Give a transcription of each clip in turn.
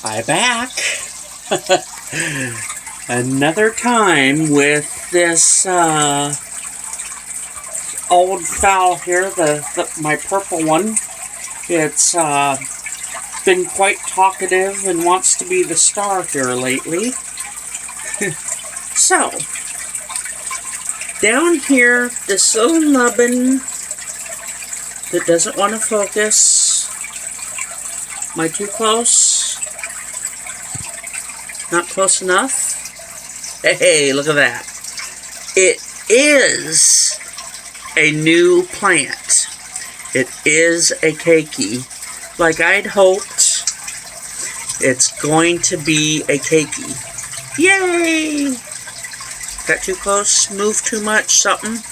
I back another time with this old fowl here, my purple one. It's been quite talkative and wants to be the star here lately. So, down here, this little nubbin that doesn't want to focus. Am I too close? Not close enough? Hey, look at that. It is a new plant. It is a keiki. Like I'd hoped, it's going to be a keiki. Yay! Got too close? Moved too much? Something?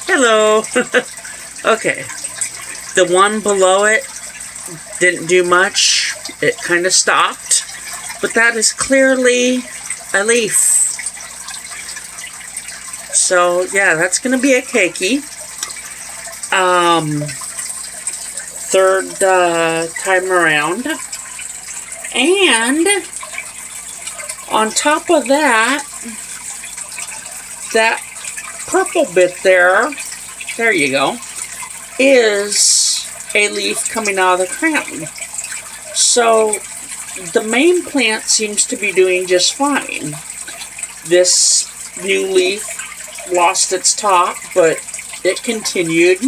Hello! Okay. The one below it didn't do much. It kind of stopped. But that is clearly a leaf. So, yeah, that's going to be a keiki. Third time around. And on top of that, that purple bit there you go, is a leaf coming out of the crown. So the main plant seems to be doing just fine. This new leaf lost its top, but it continued.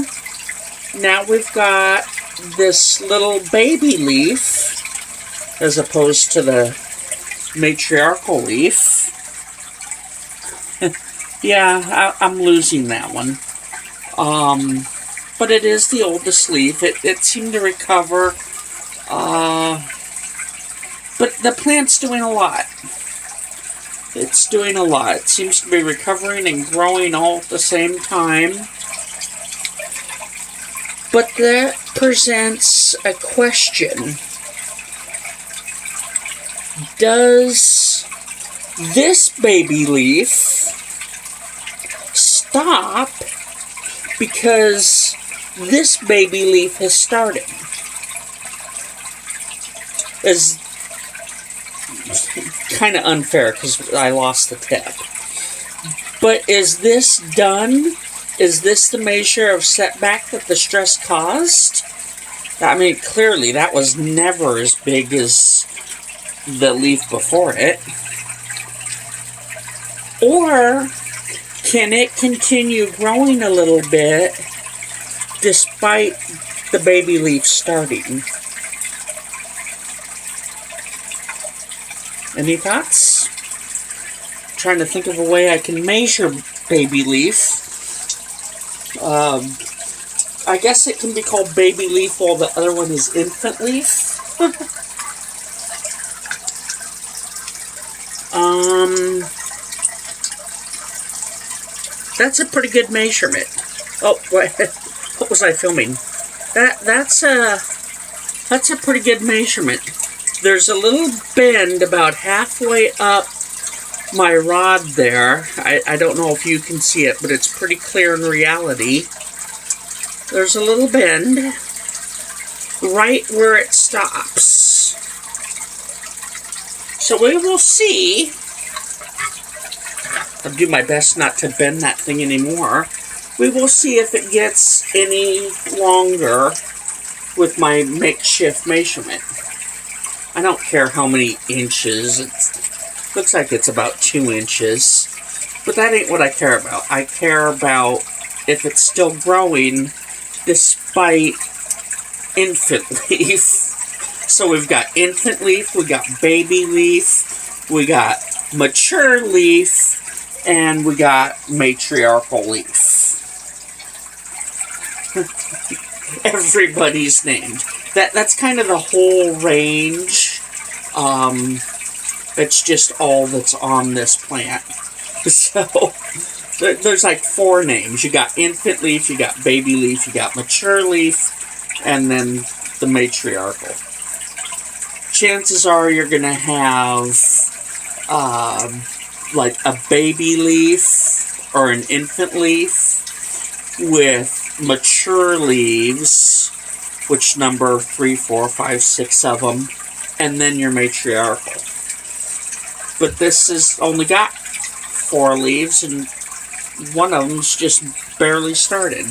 Now we've got this little baby leaf as opposed to the matriarchal leaf. Yeah, I'm losing that one. But it is the oldest leaf. It seemed to recover. But the plant's doing a lot. It's doing a lot. It seems to be recovering and growing all at the same time. But that presents a question. Does this baby leaf stop because this baby leaf has started? Is kind of unfair because I lost the tip. But is this done? Is this the measure of setback that the stress caused? I mean, clearly that was never as big as the leaf before it. Or can it continue growing a little bit despite the baby leaf starting? Any thoughts? Trying to think of a way I can measure baby leaf. I guess it can be called baby leaf while the other one is infant leaf. That's a pretty good measurement. Oh, what was I filming? That's a pretty good measurement. There's a little bend about halfway up my rod there. I don't know if you can see it, but it's pretty clear in reality. There's a little bend right where it stops. So we will see. I'll do my best not to bend that thing anymore. We will see if it gets any longer with my makeshift measurement. I don't care how many inches. It looks like it's about 2 inches. But that ain't what I care about. I care about if it's still growing despite infant leaf. So we've got infant leaf, we got baby leaf, we got mature leaf, and we got matriarchal leaf. Everybody's named. That's kind of the whole range. It's just all that's on this plant. So there's like 4 names. You got infant leaf, you got baby leaf, you got mature leaf, and then the matriarchal. Chances are you're gonna have like a baby leaf or an infant leaf with mature leaves, which number 3, 4, 5, 6 of them, and then your matriarchal. But this has only got 4 leaves, and one of them's just barely started.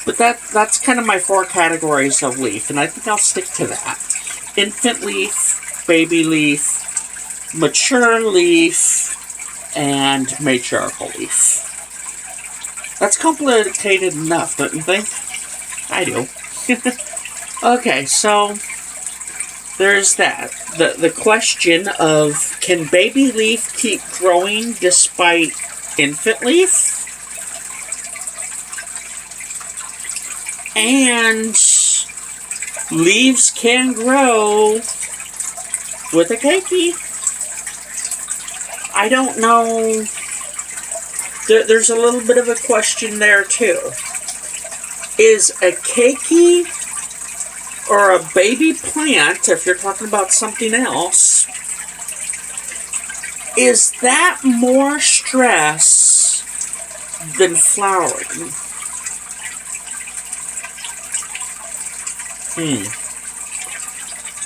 But that's kind of my 4 categories of leaf, and I think I'll stick to that. Infant leaf, baby leaf, mature leaf, and matriarchal leaf. That's complicated enough, don't you think? I do. Okay, so there's that. The question of, can baby leaf keep growing despite infant leaf? And leaves can grow with a keiki. I don't know. There's a little bit of a question there too. Is a keiki or a baby plant, if you're talking about something else, is that more stress than flowering?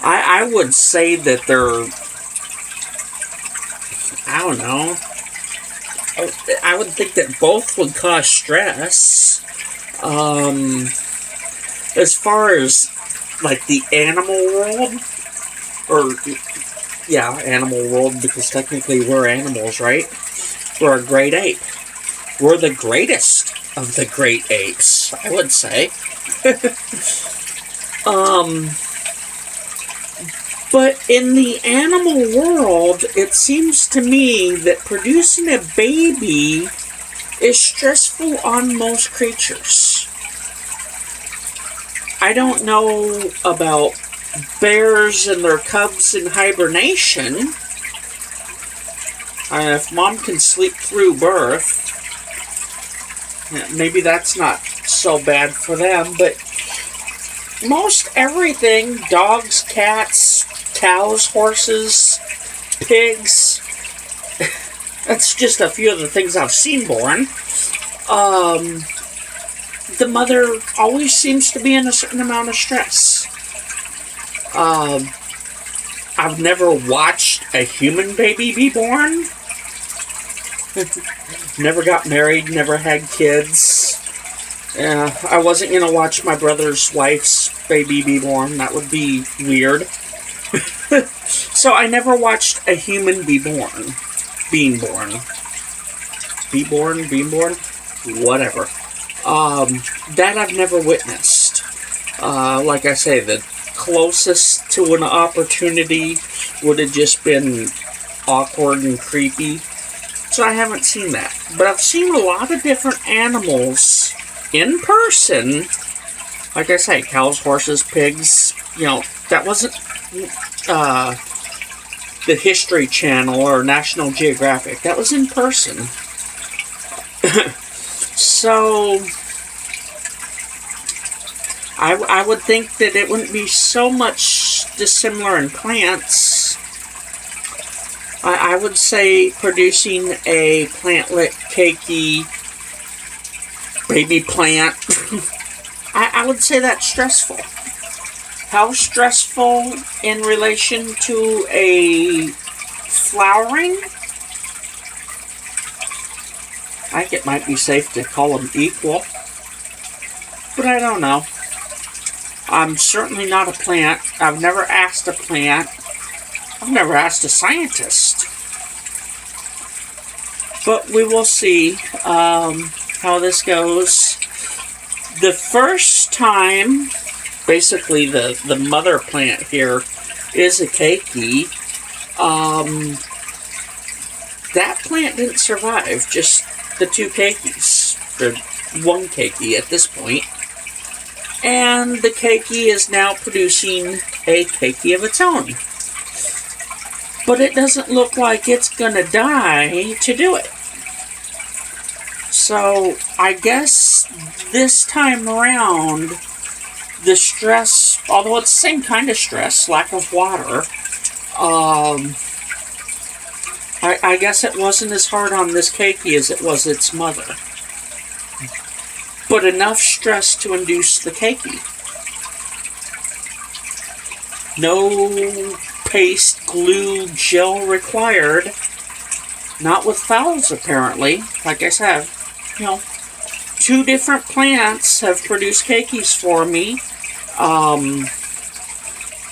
I would say that they're, I don't know, I would think that both would cause stress. As far as like the animal world, or yeah, animal world, because technically we're animals, right? We're a great ape. We're the greatest of the great apes, I would say. But in the animal world, it seems to me that producing a baby is stressful on most creatures. I don't know about bears and their cubs in hibernation. If mom can sleep through birth, maybe that's not so bad for them, but most everything, dogs, cats, cows, horses, pigs, that's just a few of the things I've seen born. The mother always seems to be in a certain amount of stress. I've never watched a human baby be born. Never got married, never had kids. I wasn't going to watch my brother's wife's baby be born. That would be weird. So I never watched a human be born. Being born. Be born, being born, whatever. That I've never witnessed. Like I say, the closest to an opportunity would have just been awkward and creepy. So I haven't seen that. But I've seen a lot of different animals in person. Like I say, cows, horses, pigs. You know, that wasn't the History Channel or National Geographic. That was in person. So I would think that it wouldn't be so much dissimilar in plants. I would say producing a plantlet keiki baby plant, I would say that's stressful. How stressful in relation to a flowering? I think it might be safe to call them equal, but I don't know. I'm certainly not a plant. I've never asked a plant. I've never asked a scientist. But we will see how this goes. The first time, basically the mother plant here is a keiki. That plant didn't survive, just the 2 keikis, or 1 keiki at this point. And the keiki is now producing a keiki of its own. But it doesn't look like it's gonna die to do it. So I guess this time around, the stress, although it's the same kind of stress, lack of water, I guess it wasn't as hard on this keiki as it was its mother. But enough stress to induce the keiki. No paste, glue, gel required. Not with fowls, apparently. Like I said, you know, 2 different plants have produced keikis for me.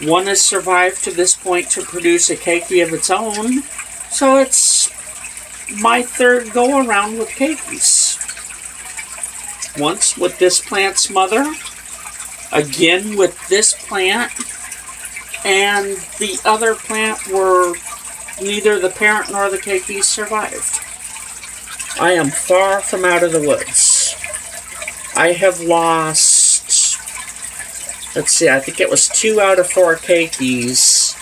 One has survived to this point to produce a keiki of its own. So it's my 3rd go-around with keikis. Once with this plant's mother, again with this plant, and the other plant were neither the parent nor the keiki survived. I am far from out of the woods. I have lost, let's see, I think it was 2 out of 4 keikis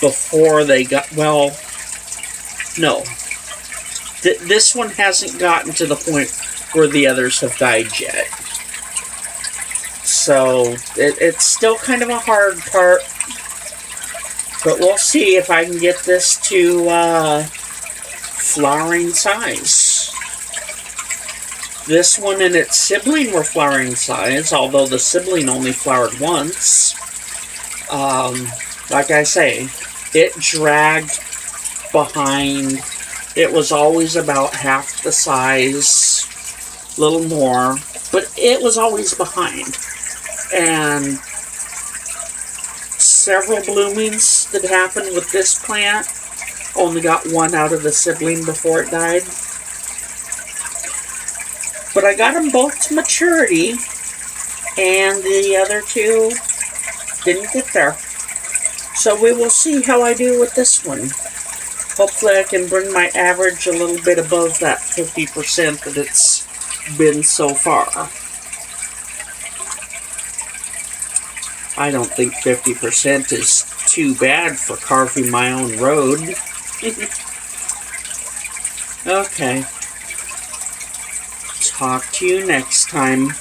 before they got, well, no. This one hasn't gotten to the point where the others have died yet. So, it's still kind of a hard part. But we'll see if I can get this to flowering size. This one and its sibling were flowering size, although the sibling only flowered once. Like I say, it dragged behind. It was always about half the size, a little more, but it was always behind. And several bloomings that happened with this plant only got 1 out of the sibling before it died. But I got them both to maturity, and the other 2 didn't get there. So we will see how I do with this one. Hopefully I can bring my average a little bit above that 50% that it's been so far. I don't think 50% is too bad for carving my own road. Okay. Talk to you next time.